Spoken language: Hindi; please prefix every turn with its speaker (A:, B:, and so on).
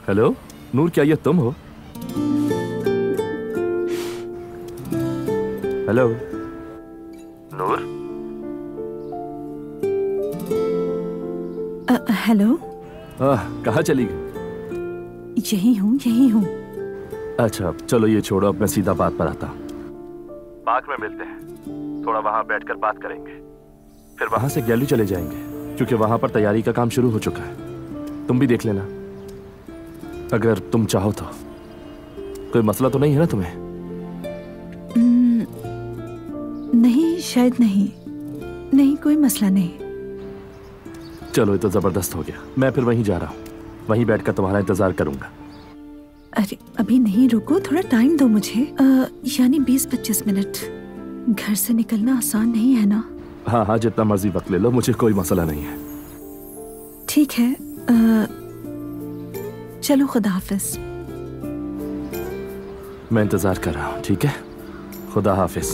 A: हेलो नूर, क्या ये तुम हो? हेलो नूर।
B: हेलो।
A: कहाँ चली गई?
B: यही हूँ।
A: अच्छा चलो ये छोड़ो, अब मैं सीधा बात पर आता हूँ। पार्क में मिलते हैं, थोड़ा वहां बैठकर बात करेंगे, फिर वहां से गैलरी चले जाएंगे क्योंकि वहां पर तैयारी का काम शुरू हो चुका है। तुम भी देख लेना अगर तुम चाहो तो। कोई मसला तो नहीं है ना तुम्हें?
B: नहीं, शायद नहीं, कोई मसला नहीं।
A: चलो ये तो जबरदस्त हो गया। मैं फिर वहीं जा रहा हूँ, वहीं बैठकर तुम्हारा इंतजार करूंगा।
B: अरे अभी नहीं, रुको, थोड़ा टाइम दो मुझे। यानी 20-25 मिनट। घर से निकलना आसान नहीं है ना?
A: हाँ, जितना मर्जी वक्त ले लो, मुझे कोई मसला नहीं है।
B: ठीक है, चलो खुदा हाफिज।
A: मैं इंतजार कर रहा हूँ। ठीक है, खुदा हाफिज।